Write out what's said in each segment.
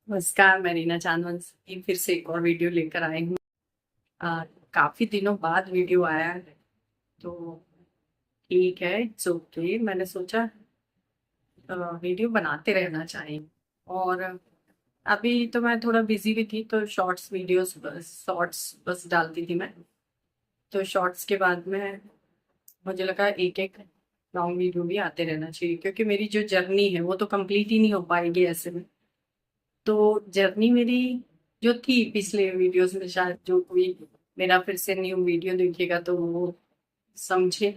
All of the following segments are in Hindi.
नमस्कार, मैं रीना चांदवन की फिर से एक और वीडियो लेकर आई हूँ। आ, काफी दिनों बाद वीडियो आया है तो ठीक है, इट्स ओके। मैंने सोचा वीडियो बनाते रहना चाहिए। और अभी तो मैं थोड़ा बिजी भी थी तो शॉर्ट्स बस डालती थी मैं। तो शॉर्ट्स के बाद में मुझे लगा एक एक लॉन्ग वीडियो भी आते रहना चाहिए, क्योंकि मेरी जो जर्नी है वो तो कंप्लीट ही नहीं हो पाएगी ऐसे में। तो जर्नी मेरी जो थी पिछले वीडियोस में, शायद जो कोई मेरा फिर से न्यू वीडियो देखेगा तो वो समझे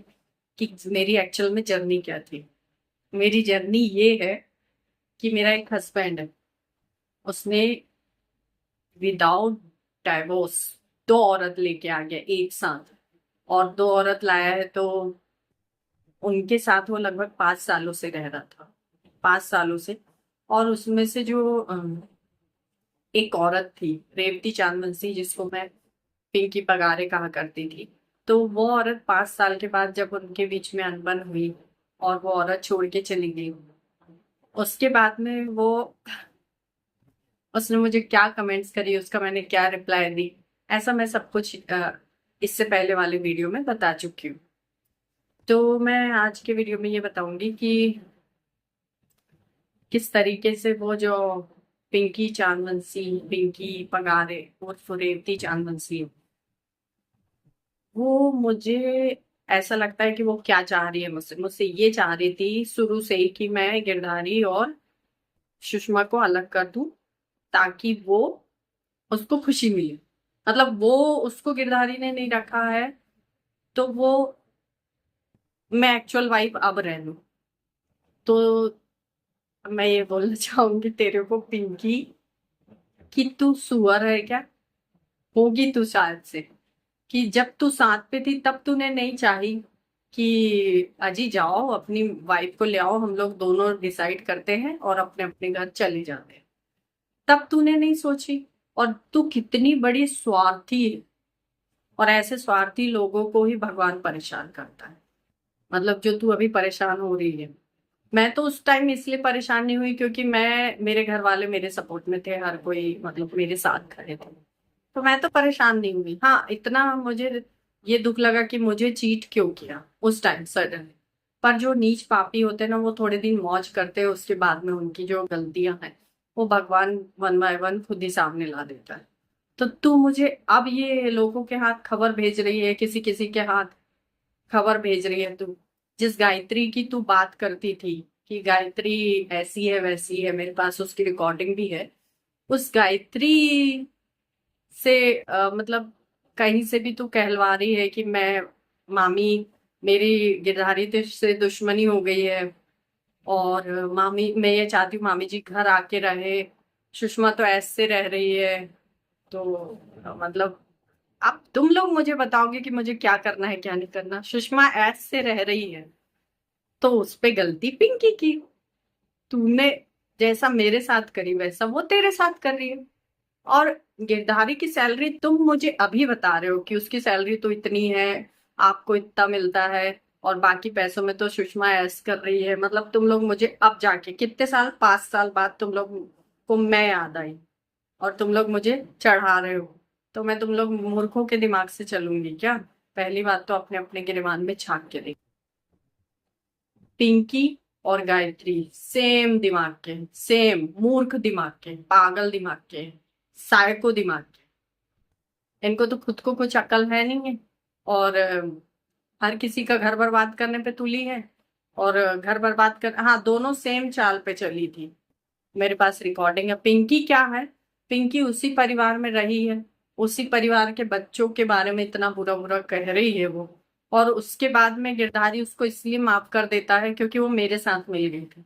कि मेरी एक्चुअल में जर्नी क्या थी। मेरी जर्नी ये है कि मेरा एक हस्बैंड है, उसने विदाउट डाइवोर्स दो औरत लेके आ गया एक साथ। और दो औरत लाया है तो उनके साथ वो लगभग 5 सालों से रह रहा था, 5 सालों से। और उसमें से जो एक औरत थी रेवती चांदवंशी, जिसको मैं पिंकी पगारे कहा करती थी। तो वो औरत 5 साल के बाद जब उनके बीच में अनबन हुई और वो औरत छोड़ के चली गई, उसके बाद में वो उसने मुझे क्या कमेंट्स करी, उसका मैंने क्या रिप्लाई दी, ऐसा मैं सब कुछ इससे पहले वाले वीडियो में बता चुकी हूँ। तो मैं आज के वीडियो में ये बताऊंगी कि किस तरीके से वो जो पिंकी चांदवंशी, पिंकी पगारे उर्फ रेवती चांदवंशी, वो मुझे ऐसा लगता है कि वो क्या चाह रही है मुझसे। मुझसे ये चाह रही थी शुरू से ही कि मैं गिरधारी और सुषमा को अलग कर दूं, ताकि वो उसको खुशी मिले। मतलब वो उसको गिरधारी ने नहीं रखा है तो वो मैं एक्चुअल वाइफ अब रह लूं। तो मैं ये बोलना चाहूंगी तेरे को पिंकी, कि तू सुअर है क्या? होगी तू शायद से, कि जब तू साथ पे थी तब तूने नहीं चाही कि अजी जाओ अपनी वाइफ को ले आओ, हम लोग दोनों डिसाइड करते हैं और अपने अपने घर चले जाते हैं। तब तूने नहीं सोची। और तू कितनी बड़ी स्वार्थी है। और ऐसे स्वार्थी लोगों को ही भगवान परेशान करता है। मतलब जो तू अभी परेशान हो रही है, मैं तो उस टाइम इसलिए परेशान नहीं हुई क्योंकि मैं मेरे घर वाले मेरे सपोर्ट में थे, हर कोई मतलब मेरे साथ खड़े थे। तो मैं तो परेशान नहीं हुई। हाँ, इतना मुझे ये दुख लगा कि मुझे चीट क्यों किया उस टाइम सडन। पर जो नीच पापी होते हैं ना, वो थोड़े दिन मौज करते हैं, उसके बाद में उनकी जो गलतियां हैं वो भगवान वन बाय वन खुद ही सामने ला देता है। तो तू मुझे अब ये लोगों के हाथ खबर भेज रही है, किसी किसी के हाथ खबर भेज रही है तू। जिस गायत्री की तू बात करती थी कि गायत्री ऐसी है वैसी है, मेरे पास उसकी रिकॉर्डिंग भी है। उस गायत्री से मतलब कहीं से भी तू कहलवा रही है कि मैं मामी, मेरी गिरधारी से दुश्मनी हो गई है। और मामी, मैं ये चाहती हूँ मामी जी घर आके रहे, सुषमा तो ऐसे रह रही है। तो मतलब अब तुम लोग मुझे बताओगे कि मुझे क्या करना है क्या नहीं करना। सुषमा ऐसे रह रही है तो उस पे गलती पिंकी की। तूने जैसा मेरे साथ करी वैसा वो तेरे साथ कर रही है। और गिरधारी की सैलरी तुम मुझे अभी बता रहे हो कि उसकी सैलरी तो इतनी है, आपको इतना मिलता है, और बाकी पैसों में तो सुषमा ऐस कर रही है। मतलब तुम लोग मुझे अब जाके कितने साल, 5 साल बाद तुम लोग को मैं याद आई और तुम लोग मुझे चढ़ा रहे हो। तो मैं तुम लोग मूर्खों के दिमाग से चलूंगी क्या? पहली बात तो अपने अपने गिरबान में झांक के देख। पिंकी और गायत्री सेम दिमाग के, सेम मूर्ख दिमाग के, पागल दिमाग के, साइको दिमाग के। इनको तो खुद को कुछ अकल है नहीं है। और हर किसी का घर बर्बाद करने पे तुली है। और घर बर्बाद कर, हाँ, दोनों सेम चाल पे चली थी। मेरे पास रिकॉर्डिंग है। पिंकी क्या है? पिंकी उसी परिवार में रही है, उसी परिवार के बच्चों के बारे में इतना बुरा बुरा कह रही है वो। और उसके बाद में गिरधारी उसको इसलिए माफ कर देता है क्योंकि वो मेरे साथ मिल गई थी।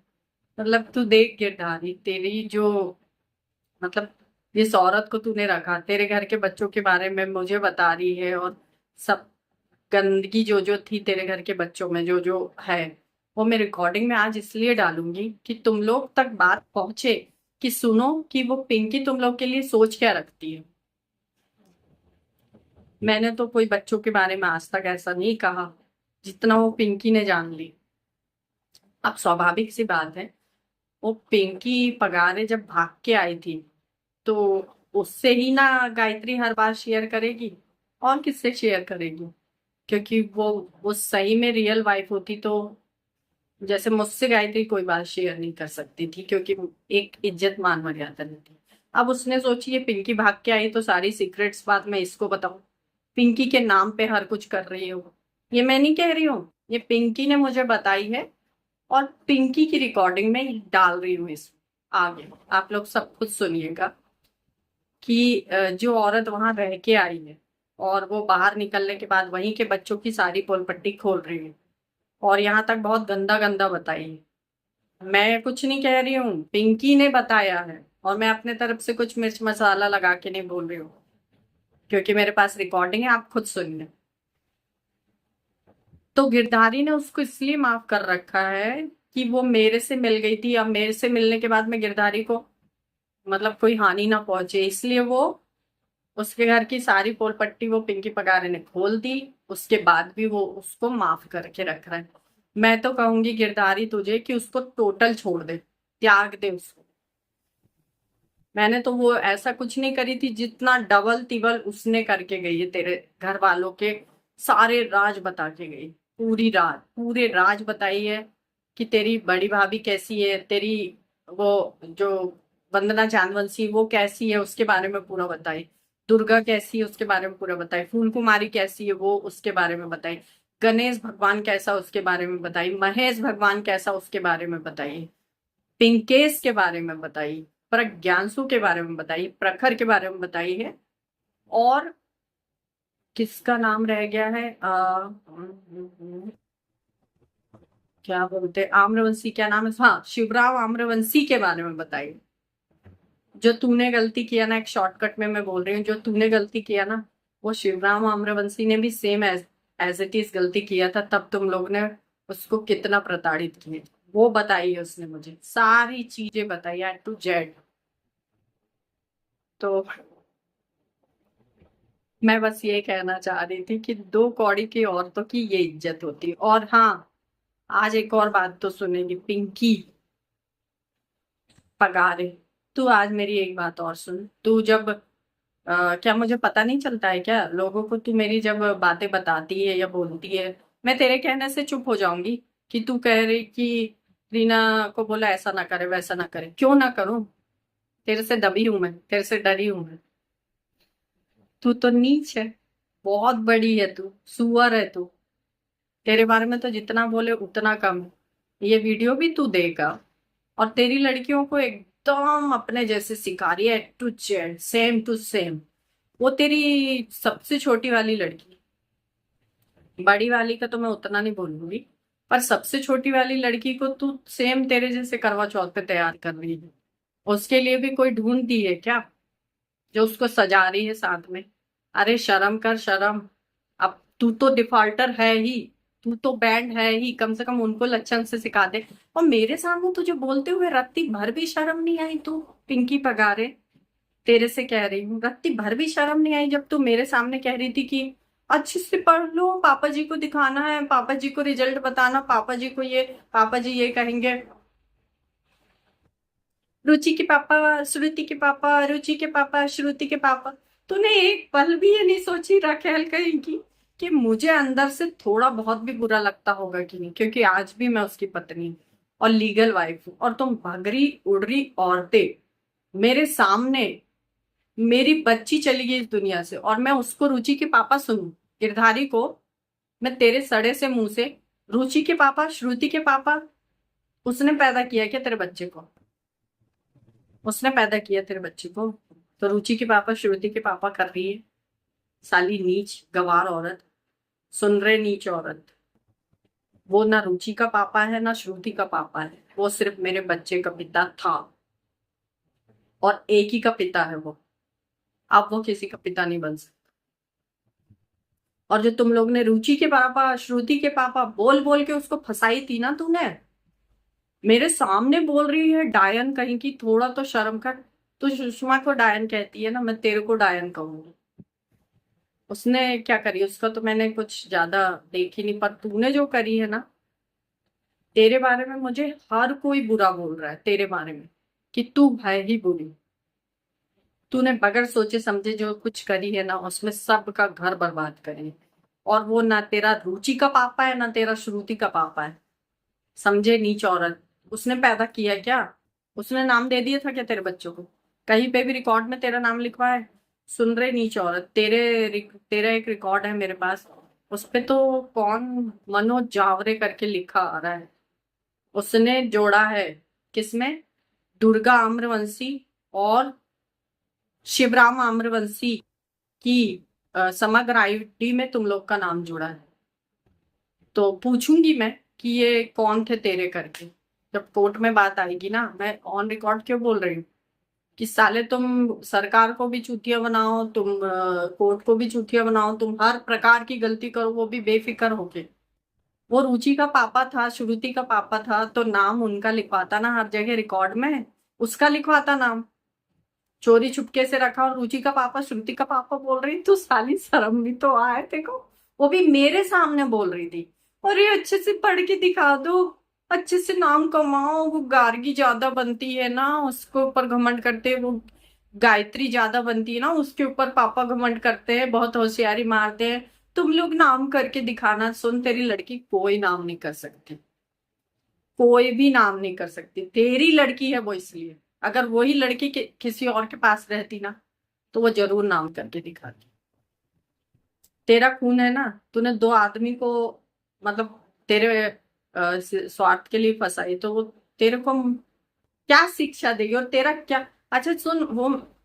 मतलब तू देख गिरधारी, तेरी जो मतलब जिस औरत को तूने रखा तेरे घर के बच्चों के बारे में मुझे बता रही है, और सब गंदगी जो जो थी तेरे घर के बच्चों में जो जो है, वो मैं रिकॉर्डिंग में आज इसलिए डालूंगी कि तुम लोग तक बात पहुंचे, कि सुनो कि वो पिंकी तुम लोग के लिए सोच क्या रखती है। मैंने तो कोई बच्चों के बारे में आज तक ऐसा नहीं कहा जितना वो पिंकी ने जान ली। अब स्वाभाविक सी बात है, वो पिंकी पगारे जब भाग के आई थी तो उससे ही ना गायत्री हर बार शेयर करेगी, और किससे शेयर करेगी? क्योंकि वो सही में रियल वाइफ होती तो जैसे मुझसे गायत्री कोई बात शेयर नहीं कर सकती थी, क्योंकि एक इज्जत मान मर्यादा नहीं थी। अब उसने सोची ये पिंकी भाग के आई तो सारी सीक्रेट्स बात मैं इसको बताऊं, पिंकी के नाम पे हर कुछ कर रही हूँ। ये मैं नहीं कह रही हूँ, ये पिंकी ने मुझे बताई है, और पिंकी की रिकॉर्डिंग में डाल रही हूँ इस आगे। आप लोग सब कुछ सुनिएगा कि जो औरत वहां रह के आई है और वो बाहर निकलने के बाद वहीं के बच्चों की सारी पोलपट्टी खोल रही है, और यहाँ तक बहुत गंदा गंदा बताई है। मैं कुछ नहीं कह रही हूँ, पिंकी ने बताया है, और मैं अपने तरफ से कुछ मिर्च मसाला लगा के नहीं बोल रही हूँ, क्योंकि मेरे पास रिकॉर्डिंग है, आप खुद सुनिए। तो गिरधारी ने उसको इसलिए माफ कर रखा है कि वो मेरे से मिल गई थी, अब मेरे से मिलने के बाद में गिरधारी को मतलब कोई हानि ना पहुंचे, इसलिए वो उसके घर की सारी पोल पट्टी वो पिंकी पगारे ने खोल दी। उसके बाद भी वो उसको माफ करके रख रहा है। मैं तो कहूंगी गिरधारी तुझे कि उसको टोटल छोड़ दे, त्याग दे उसको। मैंने तो वो ऐसा कुछ नहीं करी थी जितना डबल तिबल उसने करके गई है तेरे घर वालों के सारे राज बता के गई। पूरे राज बताई है कि तेरी बड़ी भाभी कैसी है, तेरी वो जो वंदना चांदवंशी वो कैसी है उसके बारे में पूरा बताई, दुर्गा कैसी है उसके बारे में पूरा बताई, फूल कुमारी कैसी है वो उसके बारे में बताई, गणेश भगवान कैसा उसके बारे में बताई, महेश भगवान कैसा उसके बारे में बताई, पिंकेश के बारे में बताई, प्रज्ञांशु के बारे में बताई, प्रखर के बारे में बताई है। और किसका नाम रह गया है, क्या बोलते, आम्रवंशी, क्या नाम है, हाँ शिवराव आम्रवंशी के बारे में बताई। जो तूने गलती किया ना, एक शॉर्टकट में मैं बोल रही हूँ, जो तूने गलती किया ना, वो शिवराम आम्रवंशी ने भी सेम एज इट इज गलती किया था, तब तुम लोग ने उसको कितना प्रताड़ित किए। वो बताई है उसने, मुझे सारी चीजें बताई A to Z। तो मैं बस ये कहना चाह रही थी कि दो कौड़ी की औरतों की ये इज्जत होती है। और हाँ, आज एक और बात तो सुनेगी पिंकी पगारे। तू आज मेरी एक बात और सुन, तू जब क्या मुझे पता नहीं चलता है क्या लोगों को, तू मेरी जब बातें बताती है या बोलती है, मैं तेरे कहने से चुप हो जाऊंगी कि तू कह रही कि रीना को बोला ऐसा ना करे वैसा ना करे, क्यों ना करूं? तेरे से दबी हूं मैं, तेरे से डरी हूं मैं। तू तो नीच है, बहुत बड़ी है तू, सुअर है तू। तेरे बारे में तो जितना बोले उतना कम है। ये वीडियो भी तू देगा, और तेरी लड़कियों को एकदम अपने जैसे सिखा रही है A to Z, same to same. वो तेरी सबसे छोटी वाली लड़की, बड़ी वाली का तो मैं उतना नहीं बोलूंगी, पर सबसे छोटी वाली लड़की को तू सेम तेरे जैसे करवा चौथ पे तैयार कर रही है। उसके लिए भी कोई ढूंढती है क्या जो उसको सजा रही है साथ में? अरे शर्म कर शर्म। अब तू तो डिफॉल्टर है ही, तू तो बैंड है ही, कम से कम उनको लक्षण से सिखा दे। और मेरे सामने तुझे बोलते हुए रत्ती भर भी शर्म नहीं आई? तू पिंकी पगारे, तेरे से कह रही हूँ, रत्ती भर भी शर्म नहीं आई जब तू मेरे सामने कह रही थी कि अच्छे से पढ़ लो, पापा जी को दिखाना है, पापा जी को रिजल्ट बताना, पापा जी को ये, पापा जी ये कहेंगे, रुचि के पापा, श्रुति के पापा, रुचि के पापा, श्रुति के पापा। तूने एक पल भी ये नहीं सोची राखेल कहीं की कि मुझे अंदर से थोड़ा बहुत भी बुरा लगता होगा कि नहीं, क्योंकि आज भी मैं उसकी पत्नी हूँ और लीगल वाइफ हूँ, और तुम भगरी उड़री औरतें मेरे सामने, मेरी बच्ची चली गई इस दुनिया से और मैं उसको रुचि के पापा सुनूं? गिरधारी को मैं तेरे सड़े से मुंह से रुचि के पापा, श्रुति के पापा, उसने पैदा किया क्या तेरे बच्चे को? उसने पैदा किया तेरे बच्चे को, तो रुचि के पापा श्रुति के पापा कर रही है? साली नीच गवार औरत, सुन रहे नीच औरत। वो ना रुचि का पापा है ना श्रुति का पापा है, वो सिर्फ मेरे बच्चे का पिता था, और एक ही का पिता है वो। अब वो किसी का पिता नहीं बन सकता। और जो तुम लोग ने रुचि के पापा, श्रुति के पापा बोल बोल के उसको फंसाई थी ना तूने, मेरे सामने बोल रही है डायन कहीं की, थोड़ा तो शर्म कर। तू सुषमा को डायन कहती है ना, मैं तेरे को डायन कहूंगी। उसने क्या करी उसका तो मैंने कुछ ज्यादा देखी नहीं, पर तूने जो करी है ना, तेरे बारे में मुझे हर कोई बुरा बोल रहा है तेरे बारे में, कि तू है ही बुरी। तूने बगैर सोचे समझे जो कुछ करी है ना, उसमें सबका घर बर्बाद करी है। और वो ना तेरा रुचि का पापा है, ना तेरा श्रुति का पापा है। समझे? नीच औरत। उसने पैदा किया क्या? उसने नाम दे दिया था क्या तेरे बच्चों को? कहीं पे भी रिकॉर्ड में तेरा नाम लिखवा है? सुन रहे नीच औरत, तेरा एक रिकॉर्ड है मेरे पास। उस पे तो कौन मनोज जावरे करके लिखा आ रहा है। उसने जोड़ा है किसमें? दुर्गा आम्रवंशी और शिवराम आम्रवंशी की समग्र आईडी में तुम लोग का नाम जुड़ा है। तो पूछूंगी मैं कि ये कौन थे तेरे करके। जब कोर्ट में बात आएगी ना, मैं ऑन रिकॉर्ड क्यों बोल रही हूँ कि साले तुम सरकार को भी चूतिया बनाओ, तुम कोर्ट को भी चूतिया बनाओ, तुम हर प्रकार की गलती करो, वो भी बेफिक्र होके। वो रुचि का पापा था, श्रुति का पापा था, तो नाम उनका लिखवाता ना हर जगह रिकॉर्ड में। उसका लिखवाता नाम। चोरी छुपके से रखा और रुचि का पापा श्रुति का पापा बोल रही। तू साली, शर्म भी तो आए देखो। वो भी मेरे सामने बोल रही थी। और ये अच्छे से पढ़ के दिखा दो, अच्छे से नाम कमाओ। वो गार्गी ज्यादा बनती है ना, उसके ऊपर घमंड करते हैं। वो गायत्री ज्यादा बनती है ना, उसके ऊपर पापा घमंड करते हैं, बहुत होशियारी मारते हैं। तुम लोग नाम करके दिखाना। सुन, तेरी लड़की कोई नाम नहीं कर सकती, कोई भी नाम नहीं कर सकती। तेरी लड़की है वो, इसलिए। अगर वही लड़की किसी और के पास रहती ना, तो वो जरूर नाम करके दिखाती। तेरा खून है ना, तूने दो आदमी को, मतलब तेरे स्वार्थ के लिए फंसाई, तो वो तेरे को क्या शिक्षा देगी? और तेरा क्या? अच्छा सुन,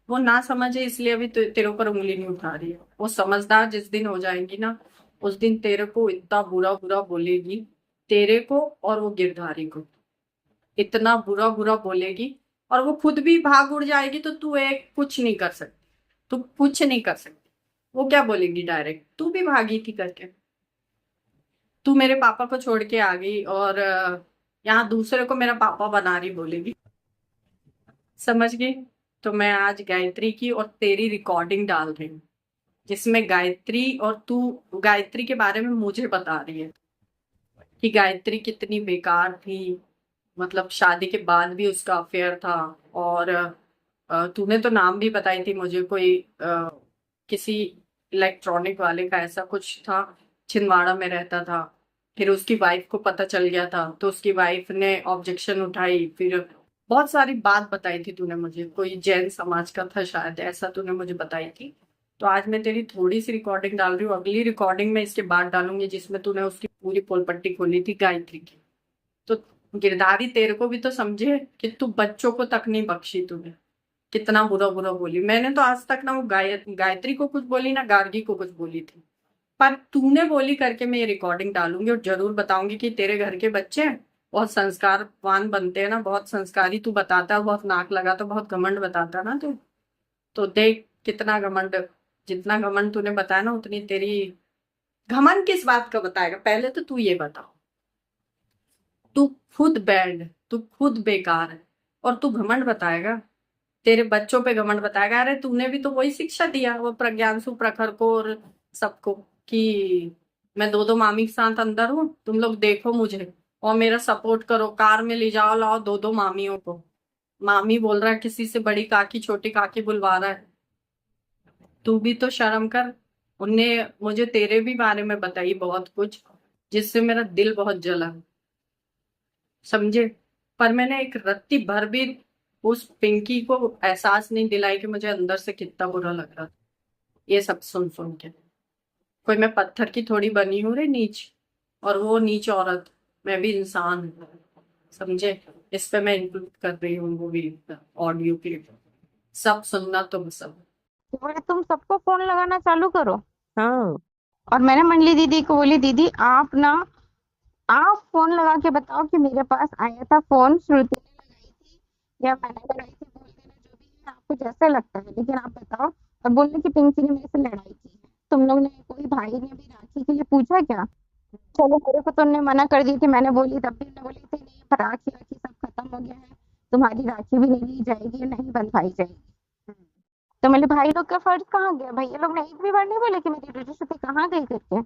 वो ना समझे इसलिए अभी तेरे ऊपर उंगली नहीं उठा रही है। वो समझदार जिस दिन हो जाएंगी ना, उस दिन तेरे को इतना बुरा बुरा बोलेगी। तेरे को और वो गिरधारी को इतना बुरा बुरा बोलेगी। और वो खुद भी भाग उड़ जाएगी, तो तू एक कुछ नहीं कर सकती। तू कुछ नहीं कर सकती। वो क्या बोलेगी डायरेक्ट, तू भी भागी थी करके। तू मेरे पापा को छोड़ के आ गई और यहाँ दूसरे को मेरा पापा बना रही, बोलेगी। समझ गई? तो मैं आज गायत्री की और तेरी रिकॉर्डिंग डाल रही हूँ, जिसमें गायत्री और तू गायत्री के बारे में मुझे बता रही है कि गायत्री कितनी बेकार थी। मतलब शादी के बाद भी उसका अफेयर था। और तूने तो नाम भी बताई थी मुझे, कोई किसी इलेक्ट्रॉनिक वाले का ऐसा कुछ था, छिंदवाड़ा में रहता था। फिर उसकी वाइफ को पता चल गया था, तो उसकी वाइफ ने ऑब्जेक्शन उठाई। फिर बहुत सारी बात बताई थी तूने मुझे, कोई जैन समाज का था शायद, ऐसा तूने मुझे बताई थी। तो आज मैं तेरी थोड़ी सी रिकॉर्डिंग डाल रही हूँ, अगली रिकॉर्डिंग में इसके बाद डालूंगी, जिसमें तूने उसकी पूरी पोलपट्टी खोली थी गायत्री की। तो गिरधारी, तेरे को भी तो समझे कि तू बच्चों को तक नहीं बख्शी तूने। कितना बुरा बुरा बोली। मैंने तो आज तक ना वो गायत्री को कुछ बोली, ना गार्गी को कुछ बोली थी। पर तूने बोली करके मैं ये रिकॉर्डिंग डालूंगी और जरूर बताऊंगी कि तेरे घर के बच्चे बहुत संस्कारवान बनते हैं ना, बहुत संस्कारी तू बताता है, बहुत नाक लगाता, बहुत घमंड बताता ना तू। तो देख कितना घमंड। जितना घमंड तूने बताया ना, उतनी तेरी। घमंड किस बात का बताएगा? पहले तो तू ये बता। तू खुद बैंड, तू खुद बेकार है, और तू घमंड बताएगा? तेरे बच्चों पे घमंड बताएगा? अरे तूने भी तो वही शिक्षा दिया वो प्रज्ञानसु प्रखर को और सबको, कि मैं दो दो मामी के साथ अंदर हूँ, तुम लोग देखो मुझे और मेरा सपोर्ट करो, कार में ले जाओ, लाओ दो दो मामियों को। मामी बोल रहा है, किसी से बड़ी काकी छोटी काकी बुलवा रहा है। तू भी तो शर्म कर। उनने मुझे तेरे भी बारे में बताई बहुत कुछ, जिससे मेरा दिल बहुत जला। समझे? पर मैंने एक रत्ती भर भी उस पिंकी को एहसास नहीं दिलाई कि मुझे अंदर से कितना बुरा लग रहा था ये सब सुन सुन के। कोई मैं पत्थर की थोड़ी बनी हूँ रे नीच, और वो नीच औरत। मैं भी इंसान हूँ। समझे? इस पे मैं इंक्लूड कर रही हूँ वो भी ऑडियो क्लिप। सब सुनना तुम सब। तो बोले तुम सबको फोन लगाना चालू करो। हाँ। और मैंने मंडली दीदी को बोली, दीदी आप ना, आप फोन लगा के बताओ कि मेरे पास आया था फोन, श्रुति ने लगाई थी या मैंने लगाई थी, बोल देना जो भी है आपको जैसे लगता है, लेकिन आप बताओ। और बोलने की पिंकी ने मेरे से लड़ाई की है। तुम लोग ने, कोई भाई ने भी राखी के लिए पूछा क्या? चलो मेरे को तो उन्होंने मना कर दी थी, मैंने बोली तब भी उन्होंने बोली थी नहीं, राखी राखी सब खत्म हो गया है, तुम्हारी राखी भी नहीं ली जाएगी, नहीं बंधवाई जाएगी। तो मेरे भाई लोग का फर्ज कहाँ गया? भैया लोग ने एक भी बार नहीं बोले कि मेरी रजिस्ट्री कहाँ गई करके?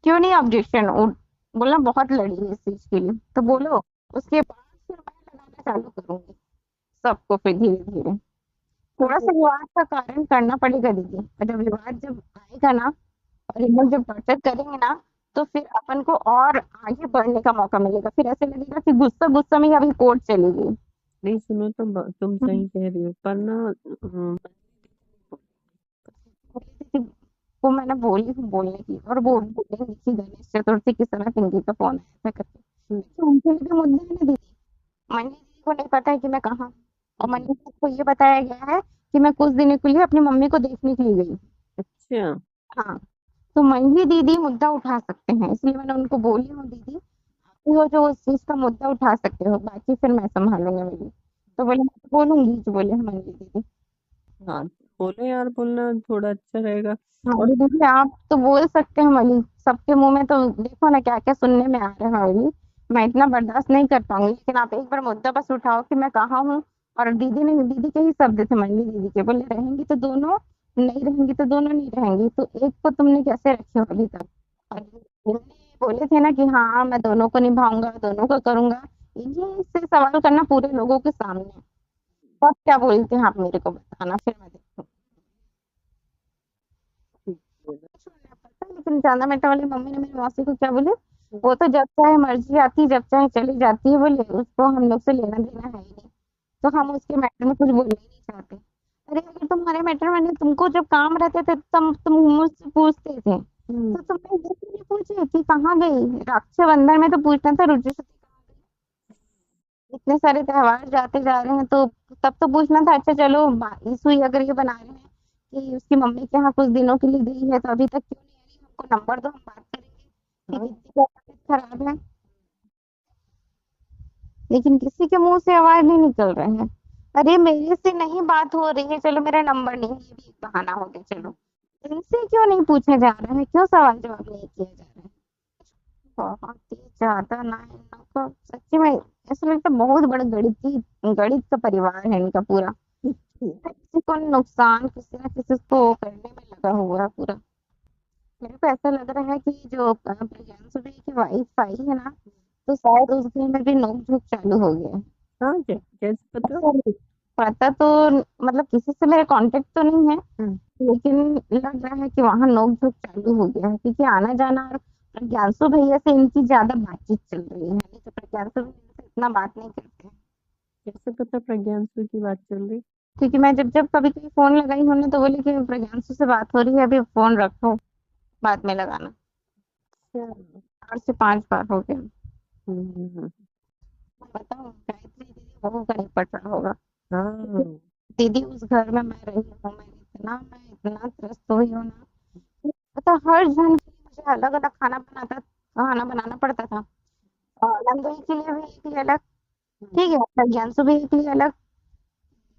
क्यों नहीं ऑब्जेक्शन? बोलना बहुत लड़ी है इस चीज के लिए, तो बोलो। उसके बाद फिर मैं लगाना चालू करूंगी सबको, फिर धीरे धीरे। थोड़ा सा विवाद का कारण करना पड़ेगा दीदी, और जब विवाद जब आएगा ना और ये लोग जब टॉर्चर करेंगे ना, तो फिर अपन को और आगे बढ़ने का मौका मिलेगा। फिर ऐसे लगेगा कि गुस्सा गुस्सा में ही अभी कोर्ट चली गई। नहीं सुनो, तुम हम्म। सही कह रही हो, पर ना दीदी को मैंने बोली हूँ बोलने की, और वो बोलेंगी कि गणेश चतुर्थी किस तरह पिंकी का फोन आया था करके, हम्म, क्योंकि उनके लिए भी मुद्दा है ना दीदी। मनी दीदी को नहीं पता है कि मैं कहाँ हूँ, और मनी हम्म, दीदी को ये बताया गया है कि मैं कुछ दिनों के लिए अपनी मम्मी को देखने के लिए गई। अच्छा। हाँ, तो मंजली दीदी मुद्दा उठा सकते हैं, इसलिए मैंने उनको बोली हूँ दीदी वो जो उस चीज का मुद्दा उठा सकते हो, बाकी फिर मैं संभालूंगा मेरी। तो बोले मैं तो बोलूंगी जो बोले हैं मंजली दीदी। हाँ, बोलो यार, बोलना थोड़ा अच्छा रहेगा। हाँ और दीदी आप तो बोल सकते हैं मली, सबके मुंह में तो देखो ना क्या क्या सुनने में आ रहा है मली। मैं इतना बर्दाश्त नहीं कर पाऊंगी, लेकिन आप एक बार मुद्दा बस उठाओ कि मैं कहाँ हूँ। और दीदी ने, दीदी के ही शब्द थे मंजली दीदी के, बोले रहेंगी तो दोनों, नहीं रहेंगी तो दोनों नहीं रहेंगी, तो एक को तुमने कैसे रखे हो अभी तक। और इन्होंने बोले थे ना कि हाँ मैं दोनों को निभाऊंगा, दोनों को करूंगा, इन्हीं से सवाल करना पूरे लोगों के सामने। तब क्या बोलते हैं आप मेरे को बताना, फिर मैं देखूँ। ठीक है ना? पता है, लेकिन ज्यादा मैटर वाली मम्मी ने मेरी मौसी को क्या बोले, वो तो जब चाहे मर्जी आती जब चाहे चली जाती है, बोले उसको हम लोग से लेना देना है ही नहीं, तो हम उसके मैटर में कुछ बोलना ही नहीं चाहते। अरे अगर तुम्हारे मैटर में नहीं, तुमको जब काम रहते थे तुम मुझसे पूछते थे, हम्म, तो तुमने ये क्यों नहीं पूछे कि कहाँ गई रक्षाबंधन में, तो पूछना था रुचि से कहाँ गई। इतने सारे त्योहार जाते जा रहे हैं तो तब तो पूछना था। अच्छा चलो बाईस हुई, अगर ये बना रहे हैं कि उसकी मम्मी के यहाँ कुछ दिनों के लिए गई है, तो अभी तक क्यों नहीं आई, हमको नंबर दो हम बात करेंगे कि हाँ, कितनी का तबीयत खराब है। लेकिन किसी के मुंह से आवाज नहीं निकल रहे हैं। अरे मेरे से नहीं बात हो रही है, चलो मेरा नंबर नहीं है, ये भी एक बहाना हो गया, चलो इनसे क्यों नहीं पूछे जा रहे हैं, क्यों सवाल जवाब नहीं किया जा रहा है। बहुत ही ज्यादा ना इनका, सच्ची में ऐसा लगता है बहुत बड़ा गणित का परिवार है इनका पूरा। किसी को नुकसान किसी ना किसी को करने में लगा हुआ है पूरा। मेरे को ऐसा लग रहा है कि जो प्रियांशु भाई की वाइफ आई है ना, तो शायद उस घर में भी नोक झोंक चालू हो गया है। हाँ, कैसे पता? ऐसा नहीं, पता तो मतलब किसी से मेरा कांटेक्ट तो नहीं है, हम्म, लेकिन लग रहा है कि वहां नोक झोंक चालू हो गया है, क्योंकि आना जाना और प्रज्ञानशु भैया से इनकी ज्यादा बातचीत चल रही है, नहीं तो प्रज्ञानशु भैया से इतना बात नहीं करते हैं। कैसे पता प्रज्ञांशु की बात चल रही? क्योंकि मैं जब जब कभी कभी फोन लगाई हूँ ना, तो बोले कि प्रज्ञानशु से बात हो रही है, अभी फोन रखो बाद में लगाना। अच्छा। 4 से 5 बार हो गया। हम्म, बताओ गायत्री दीदी बहू का नहीं पट रहा होगा। हाँ, दीदी उस घर में मैं रही हूँ, मैं इतना त्रस्त हुई हूँ ना, पता हर जन के लिए मुझे अलग अलग खाना बनाना पड़ता था। और नंदोई के लिए भी एक लिए अलग, ठीक है, प्रज्ञानशु भी एक लिए अलग,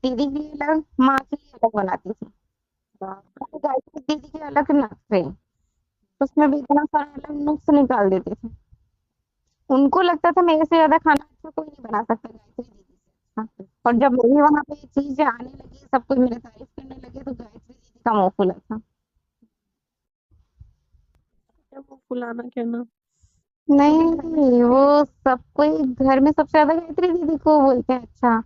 दीदी के लिए अलग, माँ के लिए अलग बनाती थी। बाप और गायत्री दीदी के अलग नखरे, उसमें भी इतना सारा अलग नुक्स निकाल देते थे। उनको लगता था मेरे से ज्यादा खाना अच्छा कोई नहीं बना सकता गायत्री दीदी से अच्छा। और जब मेरी वहां पे ये चीजें आने लगी, सब कोई मेरी तारीफ करने लगे, तो गायत्री दीदी का मुंह खुला था। रे, वो फुलाना क्या ना। नहीं वो सब कोई घर में सबसे ज्यादा गायत्री दीदी को बोलते हैं अच्छा।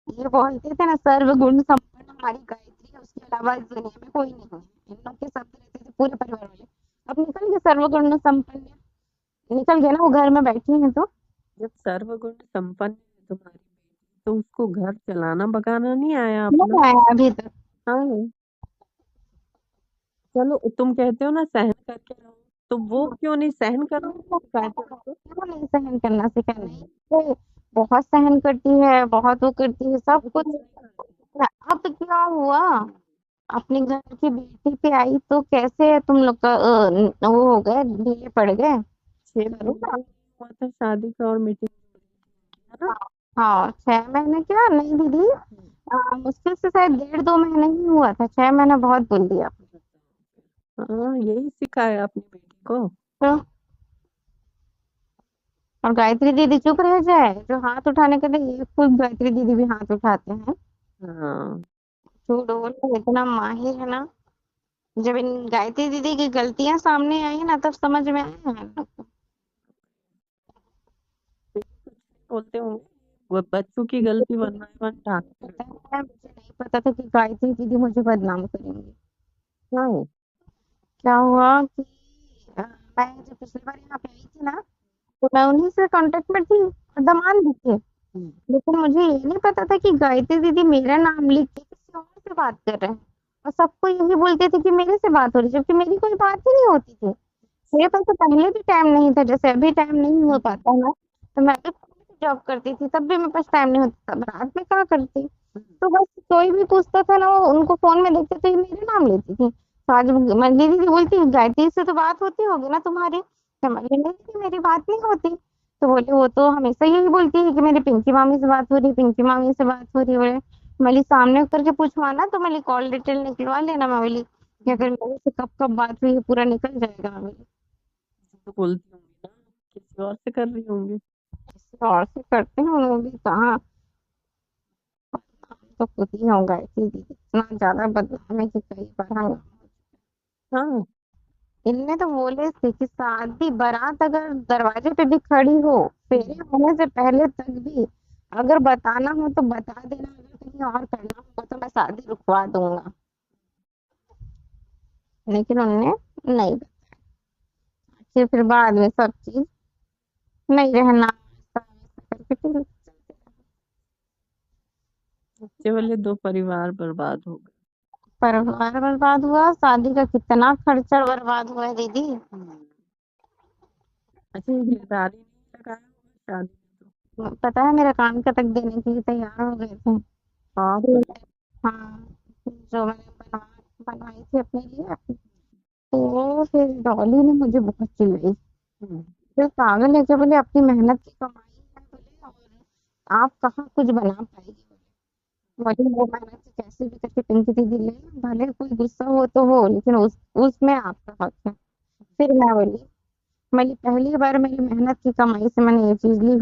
ये बोलते थे ना सर्व गुण संपन्न हमारी गायत्री है, उसके अलावा इस दुनिया में कोई नहीं है। इन लोग के शब्द रहते थे पूरे परिवार वाले। अब निकल गए सर्व गुण संपन्न, निकल गए ना, वो घर में बैठी हैं तो। जब सर्वगुण संपन्न है तुम्हारी बेटी, तो उसको घर चलाना बगाना नहीं आया अपना? नहीं आया अभी तक। हाँ, चलो तुम कहते हो ना सहन करके रहो, तो वो क्यों नहीं सहन करना सिखाते उसको? क्यों नहीं सहन करना सिखा, नहीं वो बहुत सहन करती है, बहुत वो करती है सब कुछ। अब क्या हुआ, अपने घर की बेटी पे आई तो कैसे तुम लोग का वो हो गए, ढीले पड़ गए। 6 महीने करूँगा। ही हुआ था शादी का और मीटिंग, है ना? हाँ 6 महीने क्या नहीं दीदी, मुश्किल से शायद 1.5 2 महीने ही हुआ था, 6 महीने बहुत बोल दिया। हाँ, यही सिखाया अपनी बेटी को। तो और गायत्री दीदी चुप रह जाए, जो हाथ उठाने के लिए ये खुद गायत्री दीदी भी हाथ उठाते हैं। हाँ, झूठ बोलने इतना माहिर है ना। जब इन गायत्री दीदी की गलतियां सामने आई ना, तब समझ में आया है ना। बोलते होंगे वो बच्चों की गलती वन बाय वन ढांकते पता रहते है मुझे नहीं पता था कि गायत्री दीदी मुझे बदनाम करेंगी। हाँ। क्या हुआ कि मैं जब पिछली बार यहाँ पे आई थी ना, तो मैं उन्हीं से कांटेक्ट में थी और दामाद भी थे। लेकिन मुझे ये नहीं पता था कि गायत्री दीदी मेरा नाम लिख के किसी और से बात कर रहे हैं, और सबको यही बोलते थे कि मेरे से बात हो रही है, जबकि मेरी कोई बात ही नहीं होती थी। मेरे पास तो पहले भी टाइम नहीं था, जैसे अभी टाइम नहीं हो पाता है ना, तो मैं भी जॉब करती थी, तब भी मेरे पास टाइम नहीं होता था, रात में क्या करती। तो बस कोई भी पूछता था ना, वो उनको फोन में देखते थे, मेरे नाम लेती थी। तो आज मैं दीदी बोलती, गायत्री से तो बात होती होगी ना तुम्हारी? तो मैं बोली, नहीं दीदी, मेरी बात नहीं होती। तो बोले, वो तो हमेशा यही बोलती है कि मेरी पिंकी मामी से बात हो रही, पिंकी मामी से बात हो रही है। बोले, मैं बोली, सामने करके पूछवाना, तो मैं बोली कॉल डिटेल निकलवा लेना। मैं बोली कि अगर मेरे से कब कब बात हुई है, पूरा निकल जाएगा। मैं बोली तो बोलती होंगी ना, किसी और से कर रही होंगी। किसी और से करते हैं वो भी कहाँ, तो खुद ही होगा ऐसी दीदी, इतना ज्यादा बदनाम है कि कई बार हम। हाँ। इनने तो बोले थे कि शादी बारात अगर दरवाजे पे भी खड़ी हो, फेरे होने से पहले तक भी अगर बताना हो तो बता देना, अगर कहीं और करना होगा तो मैं शादी रुकवा दूंगा। लेकिन उन्होंने नहीं बताया। फिर बाद में सब चीज नहीं रहना ऐसा वैसा करके फिर बच्चे वाले दो परिवार बर्बाद हो गए। परिवार बर्बाद हुआ, शादी का कितना खर्चा बर्बाद हुआ है दीदी। अच्छा, ये गिरदारी नहीं लगाया होगा शादी में पता है, मेरा कान का तक देने के लिए तैयार हो गए थे। तो। बाप रे। फिर हाँ, जो मैंने बनवाई थी अपने लिए, तो फिर डॉली ने मुझे बहुत चिल्लाई। हम्म। फिर पागल है क्या, बोले अपनी मेहनत की कमाई है, बोले और आप कहाँ कुछ बना पाएगी। बोले वो मेहनत से कैसे भी करके पिंकी दीदी ले, भले कोई गुस्सा हो तो हो, लेकिन उसमें आपका हक है। फिर मैं बोली पहली बार मेरी मेहनत की कमाई से मैंने ये चीज ली।